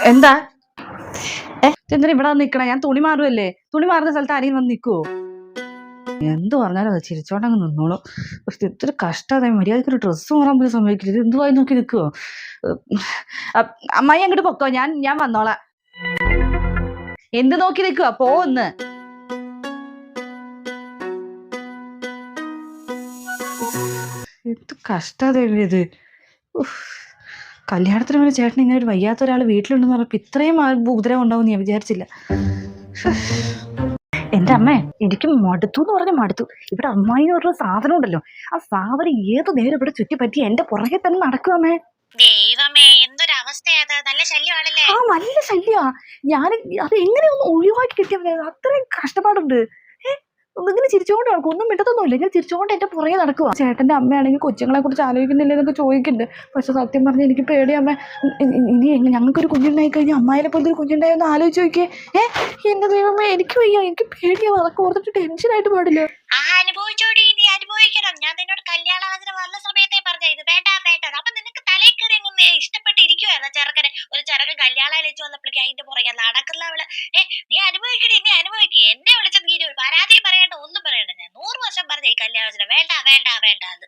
എന്താ എന്തിനാ ഇവിടെ വന്ന് നിക്കണേ? ഞാൻ തുണി മാറുമല്ലേ? തുണി മാറുന്ന സ്ഥലത്ത് ആരെയും വന്ന് നിൽക്കുവോ? എന്ത് പറഞ്ഞാലും അത് ചിരിച്ചോണ്ടങ്ങ് നിന്നോളൂ. ഇത്ര കഷ്ടത, മര്യാദയ്ക്ക് ഒരു ഡ്രസ്സ് മാറാൻ പോലും സമ്മതിക്കില്ല. ഇത് എന്തുവായി നോക്കി നിൽക്കുവോ? അമ്മായി അങ്ങോട്ട് പൊക്കോ, ഞാൻ വന്നോളാം. എന്ത് നോക്കി നിൽക്കുവാ? പോന്ന്. എന്ത് കഷ്ടത ഇത്. കല്യാണത്തിന് മുന്നേ ചേട്ടൻ ഇങ്ങനെ ഒരു വയ്യാത്ത ഒരാൾ വീട്ടിലുണ്ടെന്ന് പറഞ്ഞപ്പോ ഇത്രയും ഉപദ്രവം ഉണ്ടാവും ഞാൻ വിചാരിച്ചില്ല. എന്റെ അമ്മേ, എനിക്ക് മടുത്തു എന്ന് പറഞ്ഞ മടുത്തു. ഇവിടെ അമ്മായി എന്ന് പറഞ്ഞ സാധനം ഉണ്ടല്ലോ, ആ സാധനം ഏത് നേരം ഇവിടെ ചുറ്റിപ്പറ്റി എന്റെ പുറകെ തന്നെ നടക്കുവമ്മേ. ദൈവമേ, എന്തൊരവസ്ഥയാ! നല്ല ശല്യമാണല്ലേ? ആ, നല്ല ശല്യമാ. ഞാൻ അത് എങ്ങനെയൊന്ന് ഒഴിവാക്കി കിട്ടിയ അത്രയും കഷ്ടപ്പാടുണ്ട്. ഒന്നിങ്ങനെ ചിരിച്ചോണ്ട് നടക്കും, ഒന്നും മിണ്ടത്തൊന്നുമില്ല, ഇങ്ങനെ ചിരിച്ചോണ്ട് എന്റെ പുറകെ നടക്കുക. ചേട്ടന്റെ അമ്മയാണെങ്കിൽ കൊച്ചുങ്ങളെ കുറിച്ച് ആലോചിക്കുന്നില്ല എന്നൊക്കെ ചോദിക്കുന്നുണ്ട്. പക്ഷെ സത്യം പറഞ്ഞ എനിക്ക് പേടിയമ്മ. ഇനി ഞങ്ങൾക്കൊരു കുഞ്ഞുണ്ടായി കഴിഞ്ഞാൽ അമ്മായിനെ പോലത്തെ ഒരു കുഞ്ഞുണ്ടായെന്ന് ആലോചിച്ച് നോക്കിയേ. എന്റെ ദൈവമേ, എനിക്ക് വയ്യ, എനിക്ക് പേടിയാ. അതൊക്കെ ഓർത്തിട്ട് ടെൻഷനായിട്ട് പാടില്ല. അനുഭവിച്ചോടി, നീ അനുഭവിക്കണം. ഞാൻ നിന്നോട് കല്യാണാലോചന വന്ന സമയത്തെ പറഞ്ഞ ഇത് വേണ്ട വേണ്ടത്. അപ്പൊ നിനക്ക് തലയിൽ കയറി അങ്ങ് ഇഷ്ടപ്പെട്ടിരിക്കുവായിരുന്നു ചെറുക്കനെ. ഒരു ചെറുക്കൻ കല്യാണാലോചിച്ച് വന്നപ്പോഴേക്കും അതിന്റെ പുറകെ നടക്കുന്ന അവള്. നീ അനുഭവിക്കണേ, നീ അനുഭവിക്കുക. എന്നെ വിളിച്ച നീ ഒരു പരാതിയും പറയണ്ട, ഒന്നും പറയണ്ട. ഞാൻ 100 വർഷം പറഞ്ഞ ഈ കല്യാണാലോചന വേണ്ട വേണ്ട വേണ്ട. അത്